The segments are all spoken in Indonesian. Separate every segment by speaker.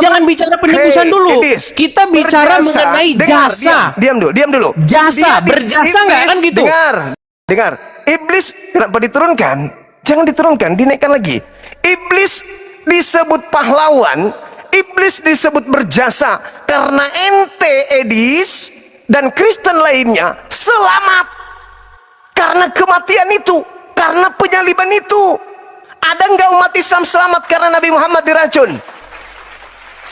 Speaker 1: jangan bicara penebusan dulu. Kita bicara mengenai jasa.
Speaker 2: Diam dulu.
Speaker 1: Jasa, berjasa nggak kan gitu?
Speaker 2: Dengar. Iblis kenapa diturunkan? Jangan diturunkan, dinaikkan lagi. Iblis disebut pahlawan, iblis disebut berjasa karena ente Edis dan Kristen lainnya selamat karena kematian itu, karena penyaliban itu. Ada nggak umat Islam selamat karena Nabi Muhammad diracun?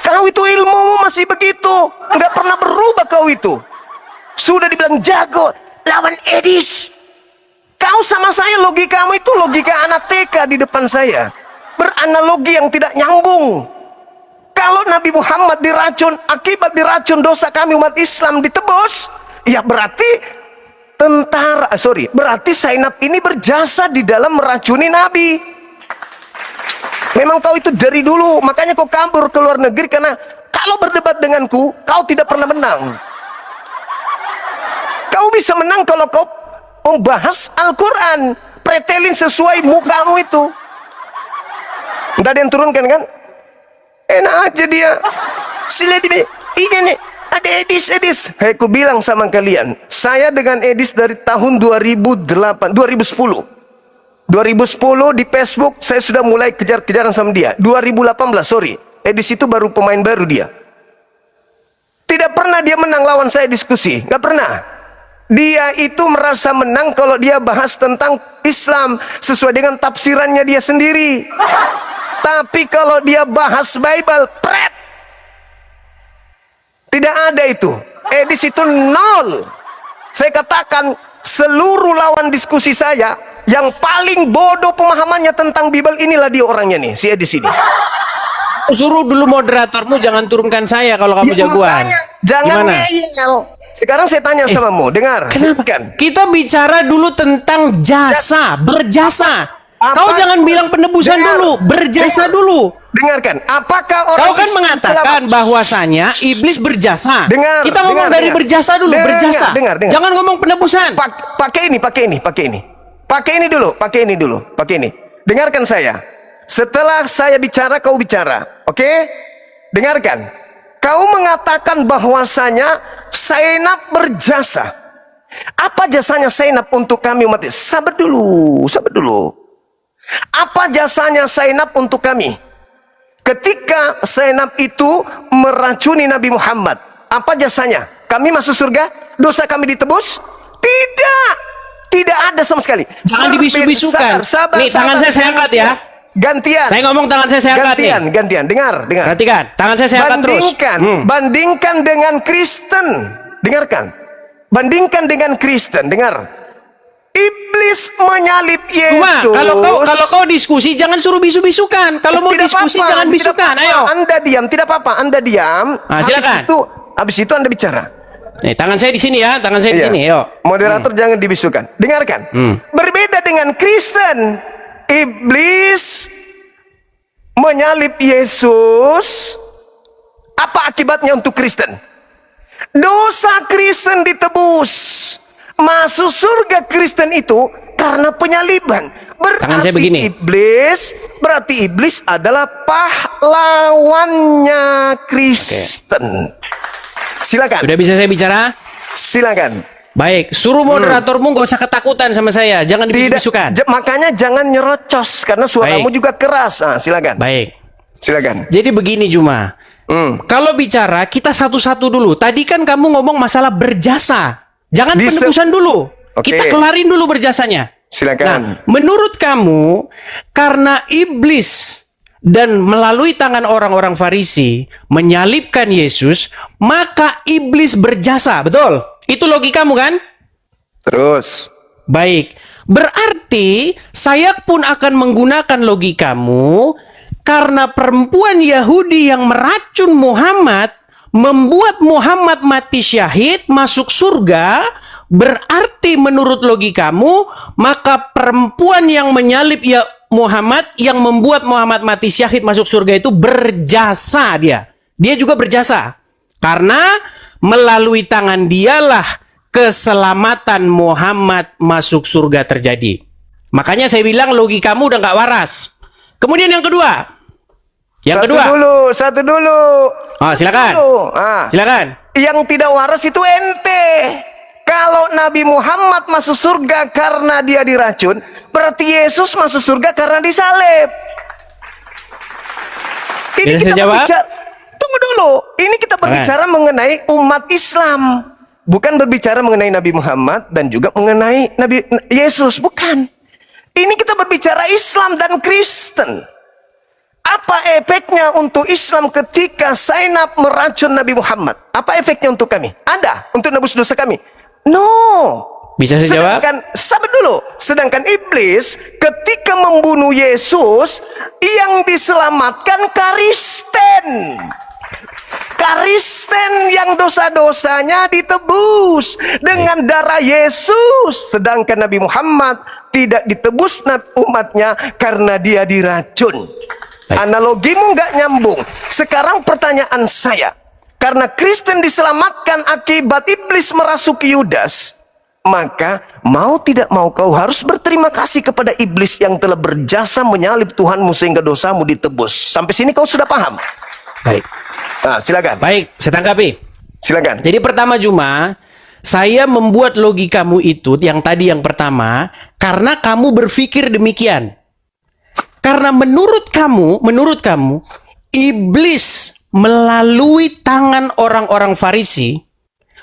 Speaker 2: Kau itu ilmumu masih begitu, nggak pernah berubah kau itu. Sudah dibilang jago lawan Edis. Kau sama saya logikamu itu logika anak TK di depan saya. Beranalogi yang tidak nyambung. Kalau Nabi Muhammad diracun, akibat diracun dosa kami umat Islam ditebus, ya berarti berarti Zainab ini berjasa di dalam meracuni Nabi. Memang kau itu dari dulu, makanya kau kabur ke luar negeri karena kalau berdebat denganku, kau tidak pernah menang. Kau bisa menang kalau kau membahas Al-Quran, pretelin sesuai mukamu itu. Entah ada yang turunkan kan? Enak aja dia. Sila di ini nih, ada Edis. Hei, ku bilang sama kalian, saya dengan Edis dari tahun 2010 di Facebook saya sudah mulai kejar-kejaran sama dia. 2018, Edis itu baru pemain baru dia. Tidak pernah dia menang lawan saya diskusi, nggak pernah. Dia itu merasa menang kalau dia bahas tentang Islam sesuai dengan tafsirannya dia sendiri. Tapi kalau dia bahas Bible, tidak ada itu. Edis itu nol. Saya katakan seluruh lawan diskusi saya yang paling bodoh pemahamannya tentang Bible inilah dia orangnya nih, si Edis ini.
Speaker 1: Suruh dulu moderatormu jangan turunkan saya kalau kamu jagoan.
Speaker 2: Jangan ngeyel. Sekarang saya tanya samamu, dengar.
Speaker 1: Kenapa kan? Kita bicara dulu tentang jasa, berjasa. Kau jangan bilang penebusan dulu, berjasa dulu.
Speaker 2: Dengarkan, apakah orang
Speaker 1: kau kan mengatakan bahwasanya iblis berjasa. Kita ngomong dari berjasa dulu, berjasa. Jangan ngomong penebusan.
Speaker 2: Pakai ini dulu. Dengarkan saya. Setelah saya bicara, kau bicara. Oke? Dengarkan. Kau mengatakan bahwasanya Zainab berjasa. Apa jasanya Zainab untuk kami umat Islam? Sabar dulu. Apa jasanya Zainab untuk kami? Ketika Zainab itu meracuni Nabi Muhammad, apa jasanya? Kami masuk surga? Dosa kami ditebus? Tidak ada sama sekali.
Speaker 1: Jangan dibisu-bisukan. Nih, tangan saya angkat ya.
Speaker 2: Gantian.
Speaker 1: Saya ngomong tangan saya angkat nih.
Speaker 2: Gantian. Dengar.
Speaker 1: Perhatikan, tangan saya angkat terus.
Speaker 2: Bandingkan dengan Kristen. Dengarkan. Bandingkan dengan Kristen. Dengar. Iblis menyalib Yesus.
Speaker 1: Kalau kau diskusi jangan suruh bisu-bisukan. Kalau mau diskusi jangan bisukan. Ayo.
Speaker 2: Anda diam, tidak apa-apa. Anda diam.
Speaker 1: Silakan.
Speaker 2: Habis itu Anda bicara.
Speaker 1: Nih, tangan saya di sini ya, tangan saya di sini. Yuk.
Speaker 2: Moderator jangan dibisukan. Dengarkan. Berbeda dengan Kristen. Iblis menyalib Yesus. Apa akibatnya untuk Kristen? Dosa Kristen ditebus. Masuk surga Kristen itu karena penyaliban. Berarti iblis adalah pahlawannya Kristen. Silakan.
Speaker 1: Sudah bisa saya bicara?
Speaker 2: Silakan.
Speaker 1: Baik, suruh moderatormu gak usah ketakutan sama saya. Jangan dibisukan.
Speaker 2: Makanya jangan nyerocos karena suaramu juga keras. Silakan.
Speaker 1: Baik.
Speaker 2: Silakan.
Speaker 1: Jadi begini Juma. Kalau bicara kita satu-satu dulu. Tadi kan kamu ngomong masalah berjasa. Jangan penebusan dulu. Kita kelarin dulu berjasanya.
Speaker 2: Silakan.
Speaker 1: Nah, menurut kamu karena iblis dan melalui tangan orang-orang Farisi menyalibkan Yesus, maka iblis berjasa, betul? Itu logikamu kan?
Speaker 2: Terus.
Speaker 1: Baik. Berarti saya pun akan menggunakan logikamu karena perempuan Yahudi yang meracun Muhammad membuat Muhammad mati syahid masuk surga. Berarti menurut logikamu maka perempuan yang menyalib Muhammad yang membuat Muhammad mati syahid masuk surga itu berjasa dia. Dia juga berjasa. Karena melalui tangan dialah keselamatan Muhammad masuk surga terjadi. Makanya saya bilang logikamu udah nggak waras. Kemudian yang kedua, Yang kedua.
Speaker 2: Satu dulu.
Speaker 1: Oh, silakan. Silakan.
Speaker 2: Yang tidak waras itu ente. Kalau Nabi Muhammad masuk surga karena dia diracun, berarti Yesus masuk surga karena disalib. Ini
Speaker 1: Bisa
Speaker 2: kita
Speaker 1: saya jawab?
Speaker 2: berbicara. Tunggu dulu. Ini kita berbicara mengenai umat Islam. Bukan berbicara mengenai Nabi Muhammad dan juga mengenai Nabi Yesus. Bukan. Ini kita berbicara Islam dan Kristen. Apa efeknya untuk Islam ketika Zainab meracun Nabi Muhammad? Apa efeknya untuk kami? Ada untuk nebus dosa kami? No.
Speaker 1: Bisa saya jawab?
Speaker 2: Sabar dulu. Sedangkan iblis ketika membunuh Yesus, yang diselamatkan Kristen. Kristen yang dosa-dosanya ditebus dengan darah Yesus. Sedangkan Nabi Muhammad tidak ditebus umatnya karena dia diracun. Analogimu nggak nyambung. Sekarang pertanyaan saya, karena Kristen diselamatkan akibat iblis merasuki Yudas, maka mau tidak mau kau harus berterima kasih kepada iblis yang telah berjasa menyalib Tuhanmu sehingga dosamu ditebus. Sampai sini kau sudah paham?
Speaker 1: Baik.
Speaker 2: Nah, silakan.
Speaker 1: Baik, saya tanggapi.
Speaker 2: Silakan.
Speaker 1: Jadi pertama Juma, saya membuat logikamu itu yang tadi yang pertama karena kamu berpikir demikian. Karena menurut kamu, iblis melalui tangan orang-orang Farisi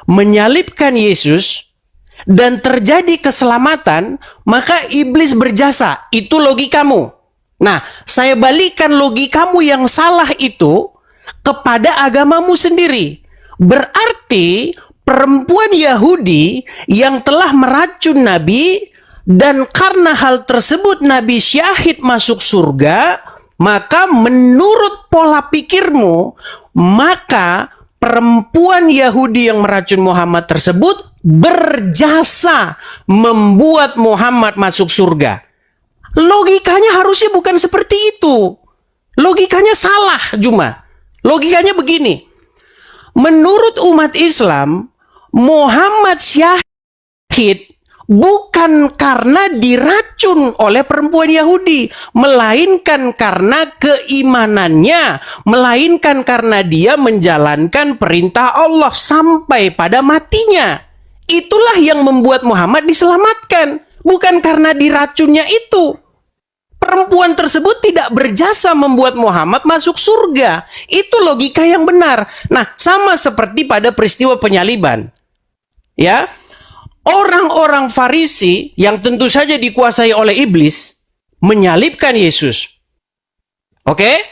Speaker 1: menyalibkan Yesus dan terjadi keselamatan, maka iblis berjasa. Itu logikamu. Nah, saya balikan logikamu yang salah itu kepada agamamu sendiri. Berarti perempuan Yahudi yang telah meracun Nabi, dan karena hal tersebut Nabi syahid masuk surga, maka menurut pola pikirmu, maka perempuan Yahudi yang meracun Muhammad tersebut berjasa membuat Muhammad masuk surga. Logikanya harusnya bukan seperti itu. Logikanya salah, Juma. Logikanya begini. Menurut umat Islam, Muhammad syahid bukan karena diracun oleh perempuan Yahudi, melainkan karena keimanannya, melainkan karena dia menjalankan perintah Allah sampai pada matinya. Itulah yang membuat Muhammad diselamatkan, bukan karena diracunnya itu. Perempuan tersebut tidak berjasa membuat Muhammad masuk surga. Itu logika yang benar. Nah, sama seperti pada peristiwa penyaliban. Ya, orang-orang Farisi yang tentu saja dikuasai oleh iblis menyalibkan Yesus. Oke?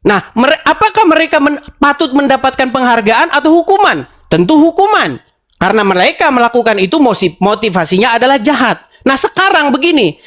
Speaker 1: Nah, apakah mereka patut mendapatkan penghargaan atau hukuman? Tentu hukuman. Karena mereka melakukan itu motivasinya adalah jahat. Nah, sekarang begini.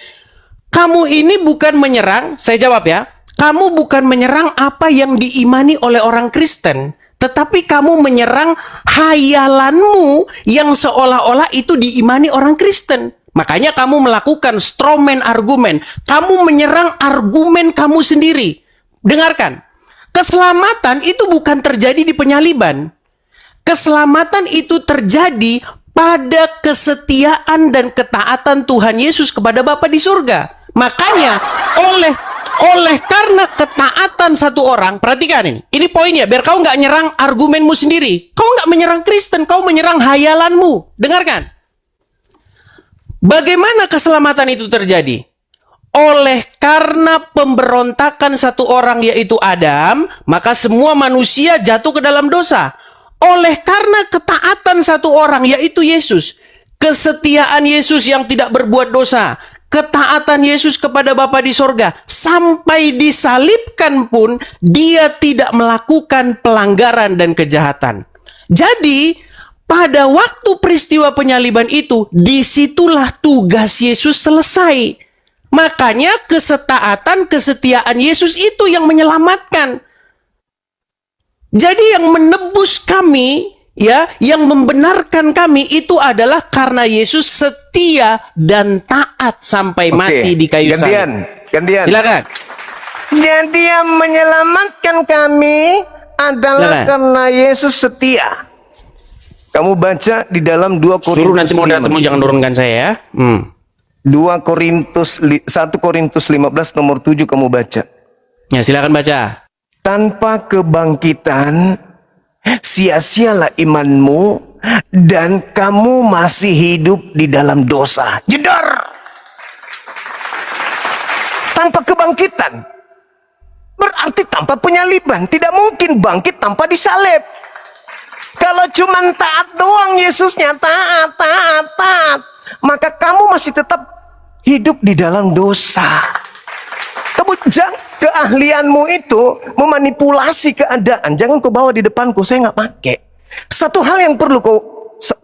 Speaker 1: Kamu ini bukan menyerang, saya jawab ya. Kamu bukan menyerang apa yang diimani oleh orang Kristen. Tetapi kamu menyerang hayalanmu yang seolah-olah itu diimani orang Kristen. Makanya kamu melakukan strawman argumen. Kamu menyerang argumen kamu sendiri. Dengarkan. Keselamatan itu bukan terjadi di penyaliban. Keselamatan itu terjadi pada kesetiaan dan ketaatan Tuhan Yesus kepada Bapa di surga. Makanya oleh karena ketaatan satu orang, perhatikan ini. Ini poinnya, biar kau nggak nyerang argumenmu sendiri. Kau nggak menyerang Kristen, kau menyerang hayalanmu. Dengarkan. Bagaimana keselamatan itu terjadi? Oleh karena pemberontakan satu orang yaitu Adam, maka semua manusia jatuh ke dalam dosa. Oleh karena ketaatan satu orang yaitu Yesus, kesetiaan Yesus yang tidak berbuat dosa, ketaatan Yesus kepada Bapa di sorga, sampai disalibkan pun dia tidak melakukan pelanggaran dan kejahatan. Jadi pada waktu peristiwa penyaliban itu, disitulah tugas Yesus selesai. Makanya kesetiaan Yesus itu yang menyelamatkan. Jadi yang menebus kami, ya, yang membenarkan kami itu adalah karena Yesus setia dan taat sampai mati di kayu salib.
Speaker 2: Gantian.
Speaker 1: Silakan.
Speaker 2: Jadi yang menyelamatkan kami adalah karena Yesus setia. Kamu baca di dalam 2 Korintus.
Speaker 1: Suruh nanti mau datang, jangan turunkan saya ya.
Speaker 2: 1 Korintus 15 nomor 7 kamu baca.
Speaker 1: Ya, silakan baca.
Speaker 2: tanpa kebangkitan, sia-sialah imanmu dan kamu masih hidup di dalam dosa. Jedor. Tanpa kebangkitan berarti tanpa penyaliban. Tidak mungkin bangkit tanpa disalib. Kalau cuman taat doang Yesusnya, taat, maka kamu masih tetap hidup di dalam dosa. Keahlianmu itu memanipulasi keadaan. Jangan kau bawa di depanku, saya nggak pakai. Satu hal yang perlu kau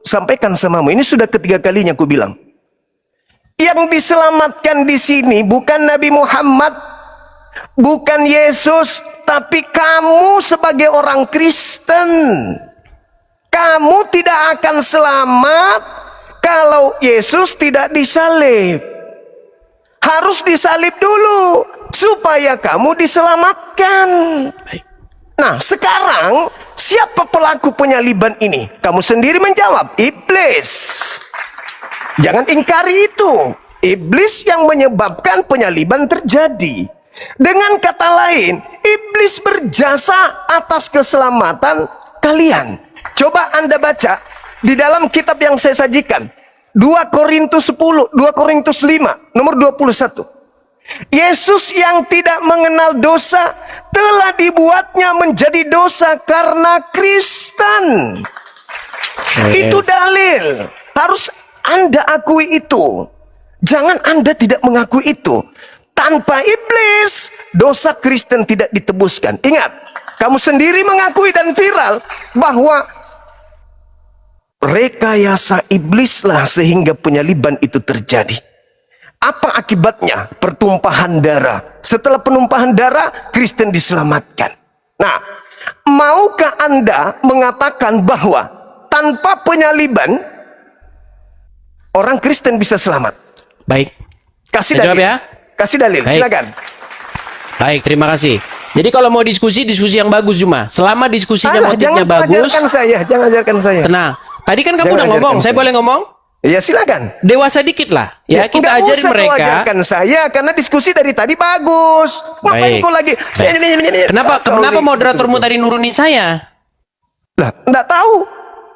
Speaker 2: sampaikan samamu. Ini sudah ketiga kalinya aku bilang. Yang diselamatkan di sini bukan Nabi Muhammad, bukan Yesus, tapi kamu sebagai orang Kristen. Kamu tidak akan selamat kalau Yesus tidak disalib. Harus disalib dulu supaya kamu diselamatkan. Nah, sekarang siapa pelaku penyaliban ini? Kamu sendiri menjawab, iblis. Jangan ingkari itu. Iblis yang menyebabkan penyaliban terjadi. Dengan kata lain, iblis berjasa atas keselamatan kalian. Coba Anda baca di dalam kitab yang saya sajikan. 2 Korintus 10, 2 Korintus 5, nomor 21. Yesus yang tidak mengenal dosa telah dibuatnya menjadi dosa karena Kristen. Itu dalil. Harus Anda akui itu. Jangan Anda tidak mengakui itu. Tanpa iblis, dosa Kristen tidak ditebuskan. Ingat, kamu sendiri mengakui dan viral bahwa rekayasa iblislah sehingga penyaliban itu terjadi. Apa akibatnya? Pertumpahan darah. Setelah penumpahan darah, Kristen diselamatkan. Nah, maukah Anda mengatakan bahwa tanpa penyaliban orang Kristen bisa selamat?
Speaker 1: Baik.
Speaker 2: Kasih
Speaker 1: Saya
Speaker 2: dalil.
Speaker 1: jawab ya.
Speaker 2: Kasih dalil,
Speaker 1: Baik.
Speaker 2: silakan.
Speaker 1: Baik, terima kasih. Jadi kalau mau diskusi yang bagus cuma. Selama diskusinya
Speaker 2: Alah,
Speaker 1: motifnya
Speaker 2: jangan
Speaker 1: bagus.
Speaker 2: ajarkan saya, jangan ajarkan saya.
Speaker 1: Tenang. Tadi kan kamu
Speaker 2: Jangan
Speaker 1: udah ngomong,
Speaker 2: ajarkan
Speaker 1: saya
Speaker 2: saya.
Speaker 1: boleh ngomong?
Speaker 2: Ya silakan.
Speaker 1: Dewasa dikit lah. Ya, kita
Speaker 2: nggak
Speaker 1: ajarin
Speaker 2: usah kau
Speaker 1: mereka.
Speaker 2: ajarkan saya karena diskusi dari tadi bagus. Ngapain
Speaker 1: Baik.
Speaker 2: kau lagi?
Speaker 1: Baik. Kenapa moderatormu tadi nurunin saya?
Speaker 2: Lah, enggak tahu.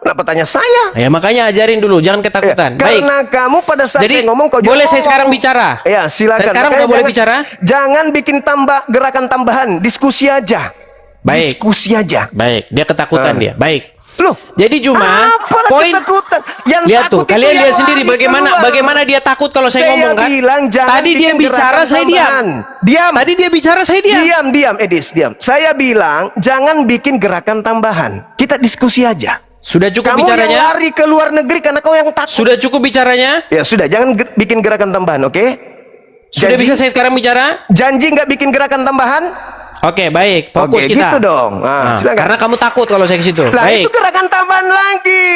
Speaker 2: Kenapa tanya saya?
Speaker 1: Ya makanya ajarin dulu, jangan ketakutan. Baik.
Speaker 2: Karena kamu pada saat
Speaker 1: Jadi,
Speaker 2: saya ngomong kau
Speaker 1: boleh
Speaker 2: juga
Speaker 1: saya
Speaker 2: ngomong.
Speaker 1: sekarang bicara?
Speaker 2: Ya, silakan.
Speaker 1: Saya sekarang
Speaker 2: Makanya
Speaker 1: udah boleh bicara?
Speaker 2: Jangan bikin gerakan tambahan, diskusi aja.
Speaker 1: Baik.
Speaker 2: Diskusi aja.
Speaker 1: Baik, dia ketakutan dia. Baik.
Speaker 2: Loh,
Speaker 1: Jadi cuma
Speaker 2: apalah
Speaker 1: poin
Speaker 2: ketakutan? Yang
Speaker 1: lihat
Speaker 2: takut
Speaker 1: tuh,
Speaker 2: itu
Speaker 1: kalian
Speaker 2: yang
Speaker 1: lihat sendiri
Speaker 2: lari
Speaker 1: bagaimana
Speaker 2: keluar.
Speaker 1: dia takut kalau saya ngomong kan?
Speaker 2: Bilang jangan
Speaker 1: Tadi dia
Speaker 2: bikin
Speaker 1: bicara,
Speaker 2: gerakan
Speaker 1: saya diam.
Speaker 2: tambahan. Diam.
Speaker 1: Tadi dia bicara, saya diam.
Speaker 2: Diam, Edis, diam. Saya bilang jangan bikin gerakan tambahan. Kita diskusi aja.
Speaker 1: Sudah cukup
Speaker 2: Kamu
Speaker 1: bicaranya?
Speaker 2: yang lari ke luar negeri karena kau yang takut.
Speaker 1: Sudah cukup bicaranya?
Speaker 2: Ya sudah, jangan bikin gerakan tambahan, oke?
Speaker 1: Sudah
Speaker 2: Janji?
Speaker 1: bisa saya sekarang bicara?
Speaker 2: Janji nggak bikin gerakan tambahan?
Speaker 1: Oke, baik. Fokus
Speaker 2: Oke,
Speaker 1: kita.
Speaker 2: gitu dong. Nah, silakan.
Speaker 1: Karena kamu takut kalau saya ke situ.
Speaker 2: Nah,
Speaker 1: Baik.
Speaker 2: itu gerakan tambahan lagi.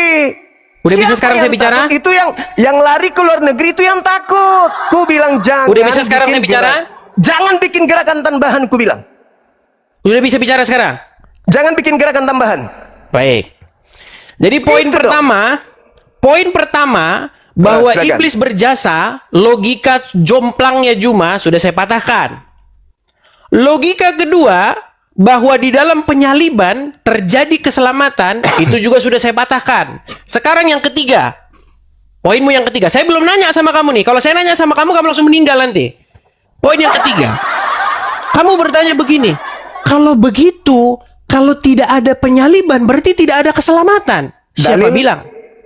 Speaker 1: Udah bisa
Speaker 2: Siapa
Speaker 1: sekarang
Speaker 2: yang
Speaker 1: saya bicara?
Speaker 2: takut? Itu yang lari ke luar negeri itu yang takut. Ku bilang jangan.
Speaker 1: Udah bisa sekarang
Speaker 2: bikin
Speaker 1: saya bicara?
Speaker 2: Jangan bikin gerakan tambahan, ku bilang.
Speaker 1: Sudah bisa bicara sekarang?
Speaker 2: Jangan bikin gerakan tambahan.
Speaker 1: Baik. Jadi poin
Speaker 2: Itu
Speaker 1: pertama bahwa
Speaker 2: silakan.
Speaker 1: iblis berjasa, logika jomplangnya Juma sudah saya patahkan. Logika kedua bahwa di dalam penyaliban terjadi keselamatan itu juga sudah saya patahkan. Sekarang yang ketiga. Poinmu yang ketiga. Saya belum nanya sama kamu nih. Kalau saya nanya sama kamu langsung meninggal nanti. Poin yang ketiga. Kamu bertanya begini. Kalau begitu, kalau tidak ada penyaliban berarti tidak ada keselamatan. Siapa
Speaker 2: Dalil?
Speaker 1: bilang?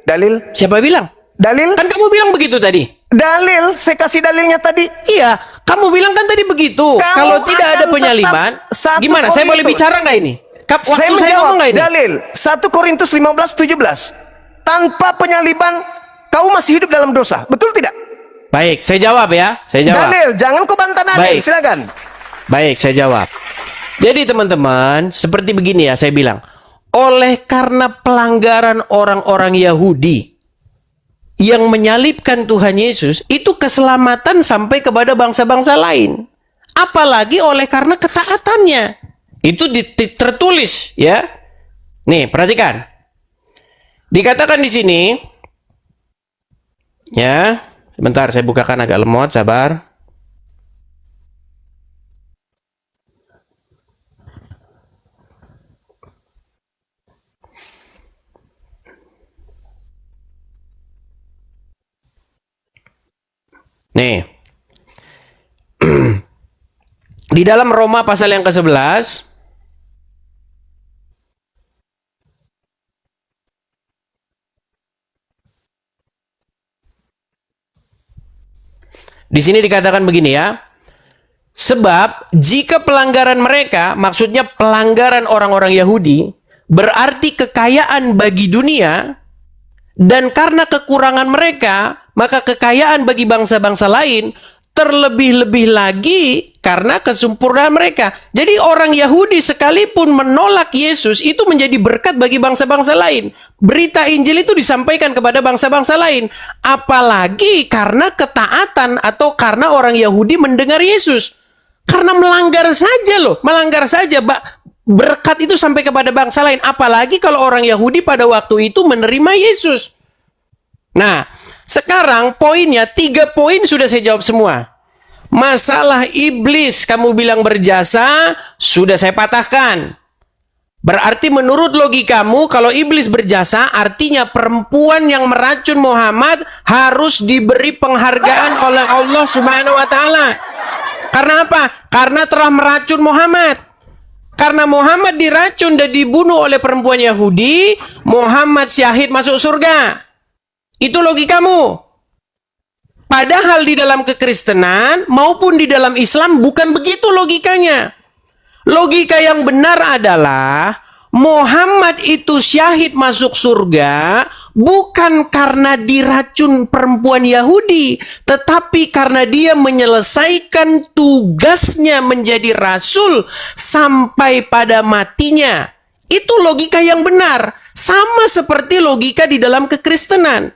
Speaker 2: Dalil?
Speaker 1: Siapa bilang?
Speaker 2: Dalil?
Speaker 1: Kan kamu bilang begitu tadi.
Speaker 2: Dalil? Saya kasih dalilnya tadi.
Speaker 1: Iya, kamu bilang kan tadi begitu.
Speaker 2: Kamu
Speaker 1: Kalau tidak ada
Speaker 2: akan
Speaker 1: penyaliban,
Speaker 2: tetap satu
Speaker 1: gimana? Saya boleh
Speaker 2: Korintus.
Speaker 1: bicara nggak ini? Waktu saya
Speaker 2: menjawab
Speaker 1: ngomong nggak ini?
Speaker 2: dalil 1 Korintus 15:17. Tanpa penyaliban kau masih hidup dalam dosa. Betul tidak?
Speaker 1: Baik, saya jawab ya. Saya jawab.
Speaker 2: Dalil, jangan kau bantah dalil.
Speaker 1: Baik.
Speaker 2: Silakan.
Speaker 1: Baik, saya jawab. Jadi teman-teman, seperti begini ya saya bilang. Oleh karena pelanggaran orang-orang Yahudi yang menyalibkan Tuhan Yesus, itu keselamatan sampai kepada bangsa-bangsa lain. Apalagi oleh karena ketaatannya. Itu tertulis ya. Nih, perhatikan. Dikatakan di sini ya, sebentar saya bukakan agak lemot, sabar. Nih. Di dalam Roma pasal yang ke-11, di sini dikatakan begini ya. Sebab jika pelanggaran mereka, maksudnya pelanggaran orang-orang Yahudi, berarti kekayaan bagi dunia, dan karena kekurangan mereka, maka kekayaan bagi bangsa-bangsa lain, terlebih-lebih lagi karena kesempurnaan mereka. Jadi orang Yahudi sekalipun menolak Yesus, itu menjadi berkat bagi bangsa-bangsa lain. Berita Injil itu disampaikan kepada bangsa-bangsa lain. Apalagi karena ketaatan atau karena orang Yahudi mendengar Yesus. Karena melanggar saja loh, melanggar saja. Berkat itu sampai kepada bangsa lain. Apalagi kalau orang Yahudi pada waktu itu menerima Yesus. Nah, sekarang poinnya, 3 poin sudah saya jawab semua. Masalah iblis kamu bilang berjasa, sudah saya patahkan. Berarti menurut logikamu, kalau iblis berjasa, artinya perempuan yang meracun Muhammad harus diberi penghargaan oleh Allah Subhanahu wa Ta'ala. Karena apa? Karena telah meracun Muhammad. Karena Muhammad diracun dan dibunuh oleh perempuan Yahudi, Muhammad syahid masuk surga. Itu logikamu. Padahal di dalam kekristenan maupun di dalam Islam bukan begitu logikanya. Logika yang benar adalah Muhammad itu syahid masuk surga bukan karena diracun perempuan Yahudi, tetapi karena dia menyelesaikan tugasnya menjadi rasul sampai pada matinya. Itu logika yang benar. Sama seperti logika di dalam kekristenan.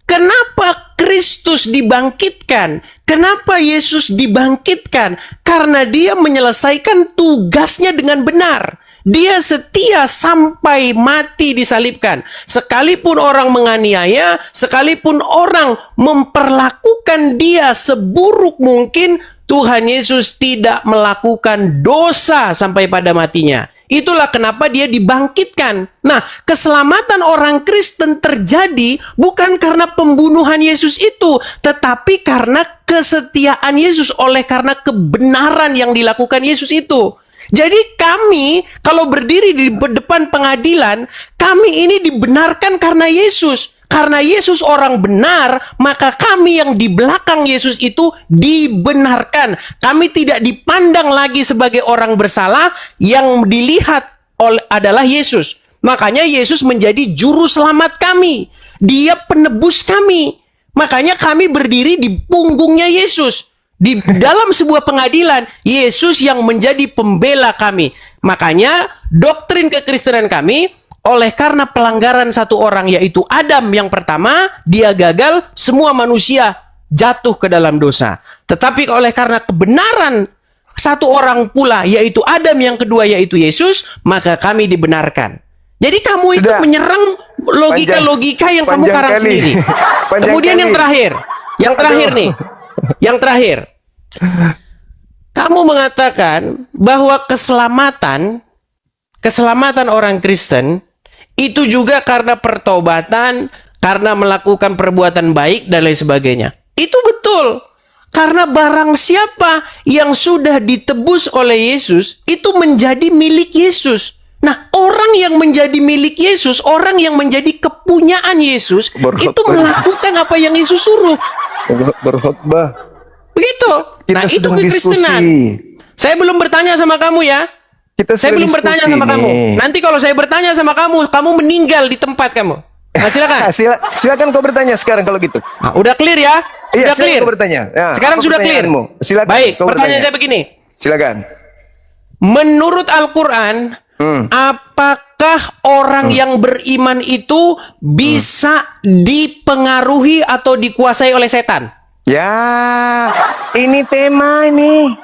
Speaker 1: Kenapa Kristus dibangkitkan? Kenapa Yesus dibangkitkan? Karena dia menyelesaikan tugasnya dengan benar. Dia setia sampai mati disalibkan. Sekalipun orang menganiaya, sekalipun orang memperlakukan dia seburuk mungkin, Tuhan Yesus tidak melakukan dosa sampai pada matinya. Itulah kenapa dia dibangkitkan. Nah, keselamatan orang Kristen terjadi bukan karena pembunuhan Yesus itu, tetapi karena kesetiaan Yesus, oleh karena kebenaran yang dilakukan Yesus itu. Jadi kami kalau berdiri di depan pengadilan, kami ini dibenarkan karena Yesus. Karena Yesus orang benar, maka kami yang di belakang Yesus itu dibenarkan. Kami tidak dipandang lagi sebagai orang bersalah, yang dilihat adalah Yesus. Makanya Yesus menjadi juru selamat kami. Dia penebus kami. Makanya kami berdiri di punggungnya Yesus. Di dalam sebuah pengadilan, Yesus yang menjadi pembela kami. Makanya doktrin kekristenan kami, oleh karena pelanggaran satu orang, yaitu Adam yang pertama, dia gagal, semua manusia jatuh ke dalam dosa. Tetapi oleh karena kebenaran satu orang pula, yaitu Adam yang kedua, yaitu Yesus, maka kami dibenarkan. Jadi kamu itu menyerang logika-logika yang kamu karang sendiri. Kemudian yang terakhir, yang terakhir, kamu mengatakan bahwa keselamatan orang Kristen itu juga karena pertobatan, karena melakukan perbuatan baik dan lain sebagainya. Itu betul. Karena barang siapa yang sudah ditebus oleh Yesus, itu menjadi milik Yesus. Nah, orang yang menjadi milik Yesus, orang yang menjadi kepunyaan Yesus, itu melakukan apa yang Yesus suruh.
Speaker 2: Berkhotbah.
Speaker 1: Begitu. Nah, itu kekristenan. Saya belum bertanya sama kamu ya. Saya belum bertanya sama kamu. Nanti kalau saya bertanya sama kamu, kamu meninggal di tempat kamu. Nah, silakan.
Speaker 2: Silakan kau bertanya sekarang kalau gitu.
Speaker 1: Nah, udah clear ya?
Speaker 2: Iya,
Speaker 1: udah clear.
Speaker 2: Kau bertanya. Ya,
Speaker 1: sekarang sudah clear.
Speaker 2: Silakan.
Speaker 1: Baik, pertanyaan saya begini.
Speaker 2: Silakan.
Speaker 1: Menurut Al-Quran, apakah orang yang beriman itu bisa dipengaruhi atau dikuasai oleh setan?
Speaker 2: Ya, ini tema ini.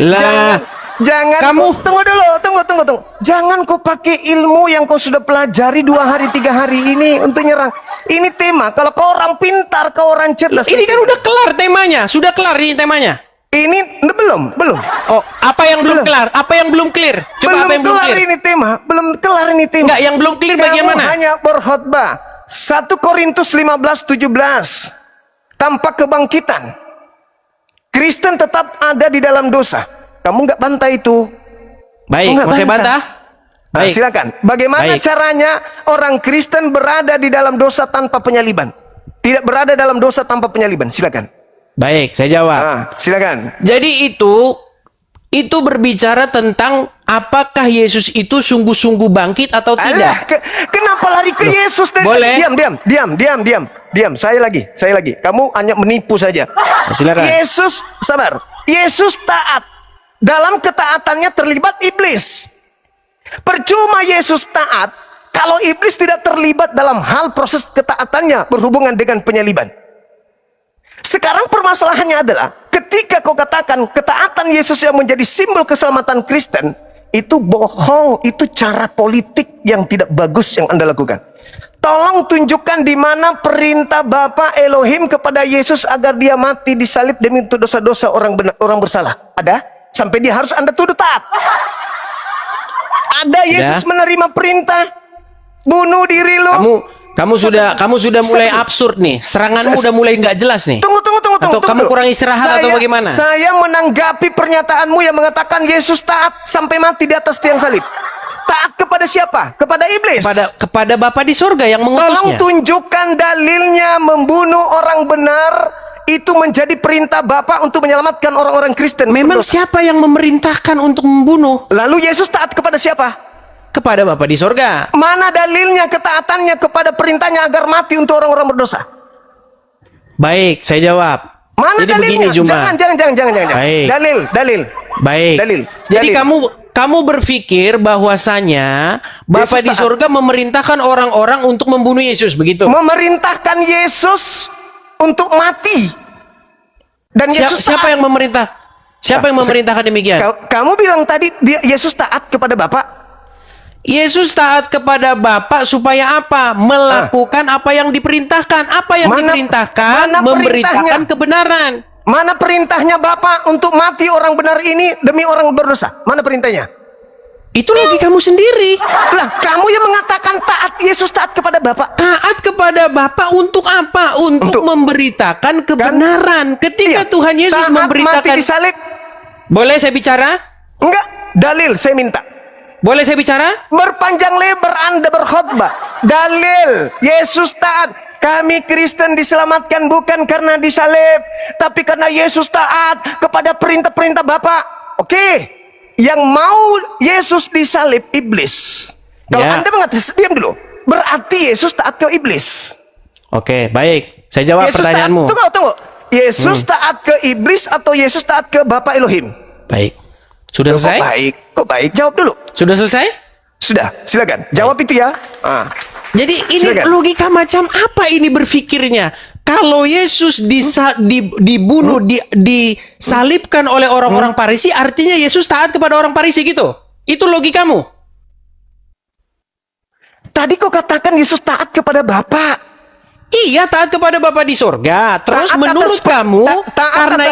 Speaker 2: Lah, jangan
Speaker 1: kamu
Speaker 2: tunggu dulu. Jangan kau pakai ilmu yang kau sudah pelajari 2 hari 3 hari ini untuk nyerang. Ini tema. Kalau kau orang pintar, kau orang cerdas.
Speaker 1: Ini kan udah kelar temanya. Sudah kelar ini temanya.
Speaker 2: Ini belum.
Speaker 1: Oh, apa yang belum kelar? Apa yang belum clear? Coba
Speaker 2: belum
Speaker 1: apa yang belum
Speaker 2: kelar
Speaker 1: clear?
Speaker 2: ini tema. Belum kelar ini tema.
Speaker 1: Enggak, yang belum clear bagian mana?
Speaker 2: Hanya berkhotbah. 1 Korintus 15:17. Tanpa kebangkitan, Kristen tetap ada di dalam dosa. Kamu nggak bantah itu.
Speaker 1: Baik,
Speaker 2: Nggak
Speaker 1: mau saya
Speaker 2: bantah.
Speaker 1: bantah?
Speaker 2: Nah,
Speaker 1: Baik.
Speaker 2: silakan. Bagaimana
Speaker 1: Baik.
Speaker 2: caranya orang Kristen berada di dalam dosa tanpa penyaliban? Tidak berada dalam dosa tanpa penyaliban. Silakan.
Speaker 1: Baik, saya jawab.
Speaker 2: Silakan.
Speaker 1: Jadi itu berbicara tentang apakah Yesus itu sungguh-sungguh bangkit atau
Speaker 2: Alah,
Speaker 1: tidak.
Speaker 2: kenapa lari ke Yesus dari
Speaker 1: boleh.
Speaker 2: Diam. Saya lagi. Kamu hanya menipu saja.
Speaker 1: Silakan.
Speaker 2: Yesus, sabar. Yesus taat. Dalam ketaatannya terlibat iblis. Percuma Yesus taat kalau iblis tidak terlibat dalam hal proses ketaatannya berhubungan dengan penyaliban. Sekarang permasalahannya adalah ketika kau katakan ketaatan Yesus yang menjadi simbol keselamatan Kristen, itu bohong, itu cara politik yang tidak bagus yang Anda lakukan. Tolong tunjukkan di mana perintah Bapa Elohim kepada Yesus agar dia mati disalib demi untuk dosa-dosa orang bersalah. Ada? Sampai dia harus Anda tuduh taat. Ada Yesus menerima perintah bunuh diri lo.
Speaker 1: Kamu sudah mulai absurd nih. Seranganmu udah mulai nggak jelas nih.
Speaker 2: Tunggu.
Speaker 1: Atau kamu kurang istirahat atau bagaimana?
Speaker 2: Saya menanggapi pernyataanmu yang mengatakan Yesus taat sampai mati di atas tiang salib. Taat kepada siapa? Kepada iblis.
Speaker 1: Kepada Bapa di surga yang
Speaker 2: Tolong
Speaker 1: mengutusnya.
Speaker 2: tunjukkan dalilnya membunuh orang benar itu menjadi perintah Bapa untuk menyelamatkan orang-orang Kristen.
Speaker 1: Memang siapa yang memerintahkan untuk membunuh?
Speaker 2: Lalu Yesus taat kepada siapa?
Speaker 1: Kepada Bapa di surga.
Speaker 2: Mana dalilnya ketaatannya kepada perintahnya agar mati untuk orang-orang berdosa?
Speaker 1: Baik, saya jawab.
Speaker 2: Mana
Speaker 1: Jadi
Speaker 2: dalilnya?
Speaker 1: begini Juma.
Speaker 2: Jangan.
Speaker 1: Baik.
Speaker 2: Dalil.
Speaker 1: Baik. Jadi kamu berpikir bahwasanya Bapa di surga memerintahkan orang-orang untuk membunuh Yesus, begitu?
Speaker 2: Memerintahkan Yesus untuk mati. Dan Yesus
Speaker 1: siapa yang memerintah? Siapa yang memerintahkan demikian?
Speaker 2: Kamu bilang tadi Yesus taat kepada Bapa.
Speaker 1: Yesus taat kepada Bapa supaya apa? Melakukan apa yang diperintahkan. Apa yang diperintahkan? Memberitakan kebenaran.
Speaker 2: Mana perintahnya Bapa untuk mati orang benar ini demi orang berdosa? Mana perintahnya?
Speaker 1: Itu logikamu sendiri.
Speaker 2: Lah, kamu yang mengatakan taat, Yesus taat kepada Bapa.
Speaker 1: Taat kepada Bapa untuk apa? Untuk memberitakan kebenaran. Ketika Tuhan Yesus memberitakan,
Speaker 2: mati disalib.
Speaker 1: Boleh saya bicara?
Speaker 2: Enggak, dalil saya minta.
Speaker 1: Boleh saya bicara?
Speaker 2: Berpanjang lebar Anda berkhotbah. Dalil Yesus taat. Kami Kristen diselamatkan bukan karena disalib, tapi karena Yesus taat kepada perintah-perintah Bapa. Oke. Yang mau Yesus disalib iblis. Kalau Anda mengatakan, diam dulu. Berarti Yesus taat ke iblis.
Speaker 1: Oke, baik. Saya jawab
Speaker 2: Yesus
Speaker 1: pertanyaanmu.
Speaker 2: Taat, tunggu. Yesus taat ke iblis atau Yesus taat ke Bapa Elohim?
Speaker 1: Baik. Sudah selesai?
Speaker 2: Kok baik? Jawab dulu.
Speaker 1: Sudah selesai?
Speaker 2: Sudah, silakan. Jawab itu ya.
Speaker 1: Jadi ini logika macam apa ini berpikirnya? Kalau Yesus dibunuh, disalibkan oleh orang-orang Farisi, artinya Yesus taat kepada orang Farisi gitu? Itu logikamu?
Speaker 2: Tadi kau katakan Yesus taat kepada Bapa.
Speaker 1: Iya, taat kepada Bapa di surga. Terus menurut kamu, karena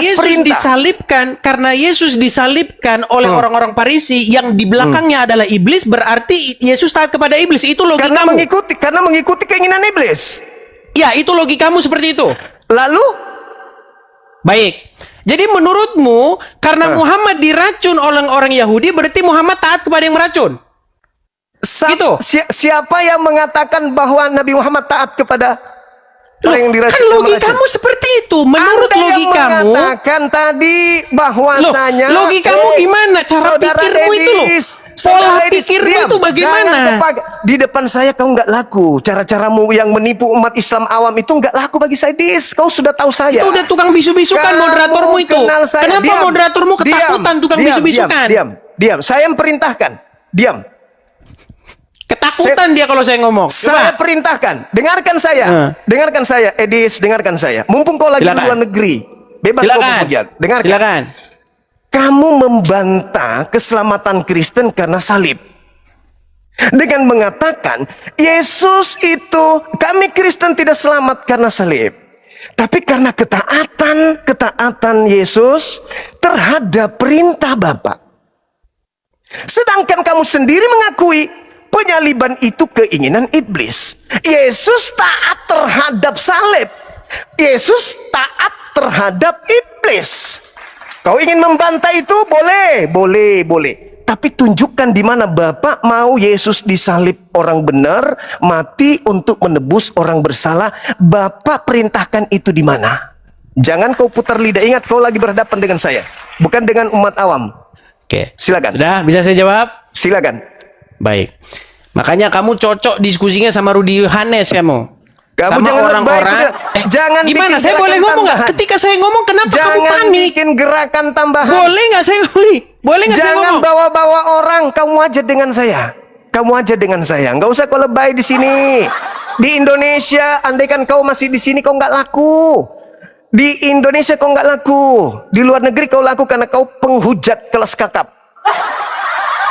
Speaker 1: Yesus disalibkan oleh orang-orang Farisi yang di belakangnya adalah iblis, berarti Yesus taat kepada iblis. Itu logikamu.
Speaker 2: Karena mengikuti keinginan iblis.
Speaker 1: Ya, itu logikamu seperti itu.
Speaker 2: Lalu?
Speaker 1: Baik. Jadi menurutmu, karena Muhammad diracun oleh orang Yahudi, berarti Muhammad taat kepada yang meracun? Gitu.
Speaker 2: Siapa yang mengatakan bahwa Nabi Muhammad taat kepada orang yang diracun?
Speaker 1: Kan logikamu seperti itu. Menurut
Speaker 2: Anda
Speaker 1: logikamu,
Speaker 2: yang mengatakan tadi bahwasanya
Speaker 1: logikamu gimana? Cara pikirmu itu loh. Pola pikirmu itu bagaimana?
Speaker 2: Di depan saya kau nggak laku. Cara-caramu yang menipu umat Islam awam itu nggak laku bagi saya. Kau sudah tahu saya.
Speaker 1: Itu udah tukang bisu-bisukan moderatormu itu. Kenapa moderatormu ketakutan tukang bisu-bisukan?
Speaker 2: Diam. Saya memperintahkan. Diam.
Speaker 1: Ketakutan dia kalau saya ngomong.
Speaker 2: Saya perintahkan. Dengarkan saya. Edis, dengarkan saya. Mumpung kau lagi di luar negeri. Bebas kau berhujat. Dengarkan.
Speaker 1: Silakan.
Speaker 2: Kamu membantah keselamatan Kristen karena salib. Dengan mengatakan, Yesus itu, kami Kristen tidak selamat karena salib. Tapi karena ketaatan Yesus terhadap perintah Bapa. Sedangkan kamu sendiri mengakui penyaliban itu keinginan iblis. Yesus taat terhadap salib. Yesus taat terhadap iblis. Kau ingin membantah itu? Boleh, boleh, boleh. Tapi tunjukkan di mana Bapak mau Yesus disalib orang benar, mati untuk menebus orang bersalah. Bapak perintahkan itu di mana? Jangan kau putar lidah. Ingat, kau lagi berhadapan dengan saya, bukan dengan umat awam.
Speaker 1: Oke.
Speaker 2: Silakan.
Speaker 1: Sudah, bisa saya jawab?
Speaker 2: Silakan.
Speaker 1: Baik. Makanya kamu cocok diskusinya sama Rudi Yohanes kamu.
Speaker 2: Kamu
Speaker 1: sama
Speaker 2: jangan
Speaker 1: orang-orang.
Speaker 2: jangan
Speaker 1: Gimana?
Speaker 2: bikin
Speaker 1: Saya boleh
Speaker 2: gerakan
Speaker 1: ngomong nggak?
Speaker 2: tambahan.
Speaker 1: Ketika saya ngomong, kenapa kamu
Speaker 2: Jangan
Speaker 1: panik?
Speaker 2: bikin gerakan tambahan.
Speaker 1: Boleh nggak saya ngomong? Boleh nggak saya
Speaker 2: Jangan
Speaker 1: ngomong?
Speaker 2: bawa-bawa orang. Kamu aja dengan saya. Kamu aja dengan saya. Nggak usah kau lebay di sini. Di Indonesia, andaikan kau masih di sini, kau nggak laku. Di Indonesia kau nggak laku. Di luar negeri kau laku karena kau penghujat kelas kakap.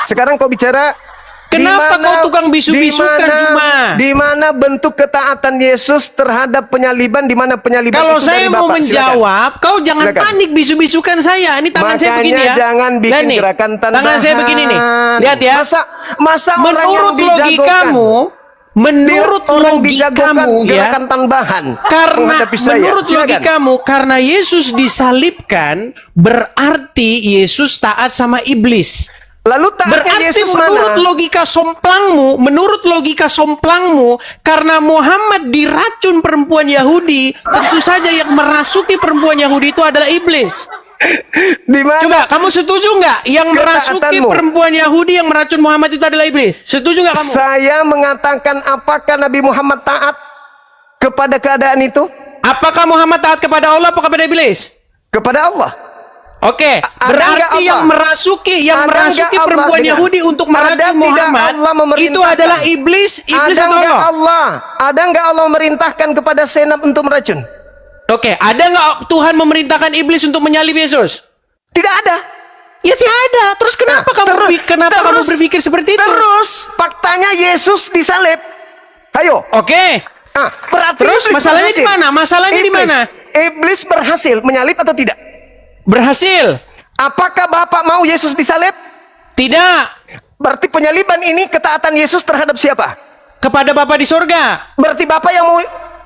Speaker 2: Sekarang kau bicara.
Speaker 1: Kenapa kau tukang bisu-bisukan cuma?
Speaker 2: Di mana bentuk ketaatan Yesus terhadap penyaliban? Di mana penyaliban
Speaker 1: Kalau
Speaker 2: itu
Speaker 1: saya
Speaker 2: dari
Speaker 1: mau
Speaker 2: Bapak?
Speaker 1: menjawab, kau jangan
Speaker 2: Silakan.
Speaker 1: panik bisu-bisukan saya. Ini tangan saya begini ya.
Speaker 2: Jangan bikin
Speaker 1: Lihat nih,
Speaker 2: gerakan tambahan.
Speaker 1: tangan saya begini nih. Lihat ya.
Speaker 2: Masa orang yang
Speaker 1: Menurut
Speaker 2: dijagokan,
Speaker 1: logikamu, menurut
Speaker 2: orang dijagokan
Speaker 1: logikamu ya,
Speaker 2: gerakan tambahan
Speaker 1: karena
Speaker 2: menghadapi saya.
Speaker 1: menurut
Speaker 2: Silakan.
Speaker 1: logikamu, karena Yesus disalibkan, berarti Yesus taat sama iblis.
Speaker 2: Lalu taatnya
Speaker 1: Berarti
Speaker 2: Yesus
Speaker 1: menurut
Speaker 2: mana?
Speaker 1: logika somplangmu, karena Muhammad diracun perempuan Yahudi, tentu saja yang merasuki perempuan Yahudi itu adalah iblis.
Speaker 2: Di mana?
Speaker 1: Coba kamu setuju nggak? Yang merasuki
Speaker 2: Ketaatanmu.
Speaker 1: perempuan Yahudi yang meracun Muhammad itu adalah iblis? Setuju nggak kamu?
Speaker 2: Saya mengatakan, apakah Nabi Muhammad taat kepada keadaan itu?
Speaker 1: Apakah Muhammad taat kepada Allah atau kepada iblis?
Speaker 2: Kepada Allah.
Speaker 1: Oke,
Speaker 2: Ada nggak
Speaker 1: berarti
Speaker 2: Allah?
Speaker 1: yang merasuki
Speaker 2: Ada nggak Allah?
Speaker 1: perempuan
Speaker 2: Dengar.
Speaker 1: Yahudi untuk
Speaker 2: Ada
Speaker 1: meracun
Speaker 2: tidak
Speaker 1: Muhammad
Speaker 2: Allah memerintahkan?
Speaker 1: itu adalah iblis
Speaker 2: Ada
Speaker 1: atau
Speaker 2: nggak
Speaker 1: Allah?
Speaker 2: Allah? Ada nggak Allah memerintahkan kepada senap untuk meracun?
Speaker 1: Oke, ada nggak Tuhan memerintahkan iblis untuk menyalib Yesus?
Speaker 2: Tidak ada.
Speaker 1: Ya tidak ada. Terus kenapa kamu berpikir seperti itu?
Speaker 2: Terus faktanya Yesus disalib. Ayo.
Speaker 1: Oke.
Speaker 2: Berarti
Speaker 1: Terus
Speaker 2: iblis
Speaker 1: masalahnya
Speaker 2: berhasil.
Speaker 1: di mana? Masalahnya di mana?
Speaker 2: Iblis berhasil menyalib atau tidak?
Speaker 1: Berhasil?
Speaker 2: Apakah Bapak mau Yesus disalib?
Speaker 1: Tidak.
Speaker 2: Berarti penyaliban ini ketaatan Yesus terhadap siapa?
Speaker 1: Kepada Bapa di sorga.
Speaker 2: Berarti Bapak yang mau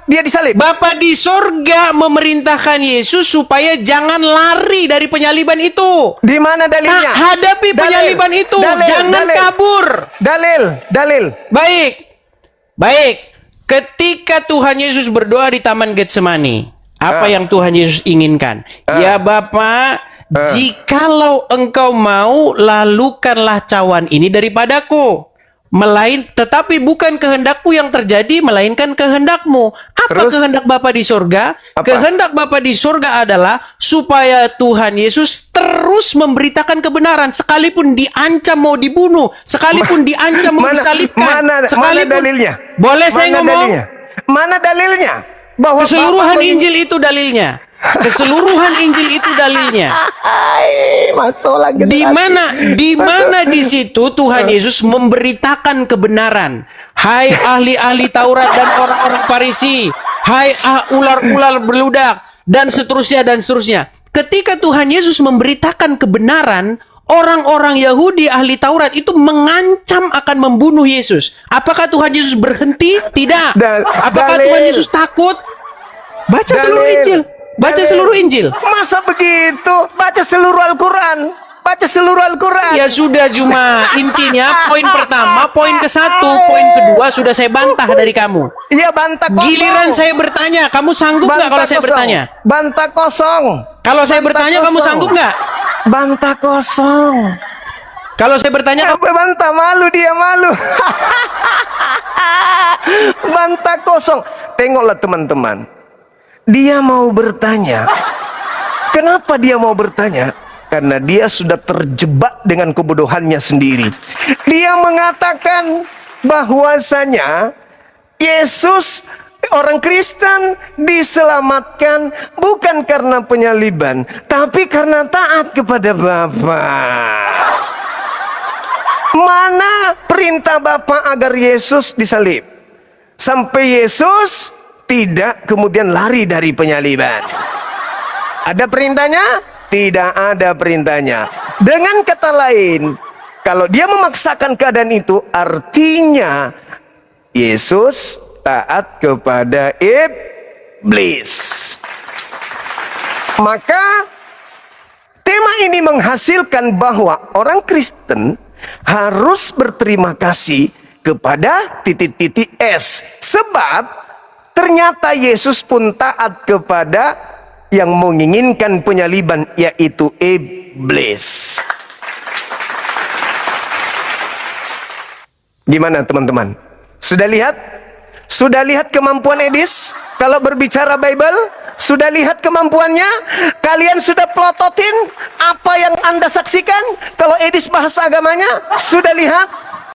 Speaker 2: dia disalib?
Speaker 1: Bapa di sorga memerintahkan Yesus supaya jangan lari dari penyaliban itu.
Speaker 2: Di mana dalilnya?
Speaker 1: Hadapi penyaliban itu. Jangan kabur.
Speaker 2: Dalil.
Speaker 1: Baik. Ketika Tuhan Yesus berdoa di Taman Getsemani, apa yang Tuhan Yesus inginkan? Ya Bapa, jikalau engkau mau, lalukanlah cawan ini daripadaku. Tetapi bukan kehendakku yang terjadi, melainkan kehendakmu. Apa kehendak Bapa di sorga? Kehendak Bapa di sorga adalah supaya Tuhan Yesus terus memberitakan kebenaran, sekalipun diancam mau dibunuh, sekalipun diancam mau disalibkan, sekalipun.
Speaker 2: Mana dalilnya?
Speaker 1: Boleh saya ngomong?
Speaker 2: Mana dalilnya? Bahwa
Speaker 1: Keseluruhan Injil itu dalilnya. Keseluruhan Injil itu dalilnya. Di mana di situ Tuhan Yesus memberitakan kebenaran. Hai ahli-ahli Taurat dan orang-orang Farisi, hai ular-ular beludak, dan seterusnya dan seterusnya. Ketika Tuhan Yesus memberitakan kebenaran, orang-orang Yahudi ahli Taurat itu mengancam akan membunuh Yesus. Apakah Tuhan Yesus berhenti? Tidak. Apakah Tuhan Yesus takut? Baca seluruh Injil. Baca seluruh Injil.
Speaker 2: Masa begitu? Baca seluruh Al-Quran.
Speaker 1: Ya sudah, cuma intinya poin pertama, poin ke-1, poin kedua sudah saya bantah dari kamu.
Speaker 2: Iya, bantah kosong.
Speaker 1: Giliran saya bertanya, kamu sanggup nggak kalau saya bertanya?
Speaker 2: Bantah kosong.
Speaker 1: Kalau saya bertanya, kamu sanggup nggak?
Speaker 2: Bantah kosong.
Speaker 1: Kalau saya bertanya, kamu...
Speaker 2: Bantah, malu dia, malu. Bantah kosong. Tengoklah teman-teman. Dia mau bertanya. Kenapa dia mau bertanya? Karena dia sudah terjebak dengan kebodohannya sendiri. Dia mengatakan bahwasanya Yesus, orang Kristen, diselamatkan bukan karena penyaliban, tapi karena taat kepada Bapa. Mana perintah Bapa agar Yesus disalib? Sampai Yesus tidak kemudian lari dari penyaliban. Ada perintahnya? Tidak ada perintahnya. Dengan kata lain, Kalau dia memaksakan keadaan itu, artinya Yesus taat kepada iblis. Maka tema ini menghasilkan bahwa orang Kristen harus berterima kasih kepada titik-titik S. Sebab ternyata Yesus pun taat kepada yang menginginkan penyaliban, yaitu iblis. Gimana teman-teman? Sudah lihat? Sudah lihat kemampuan Edis? Kalau berbicara Bible, sudah lihat kemampuannya? Kalian sudah pelototin apa yang Anda saksikan? Kalau Edis bahasa agamanya, sudah lihat?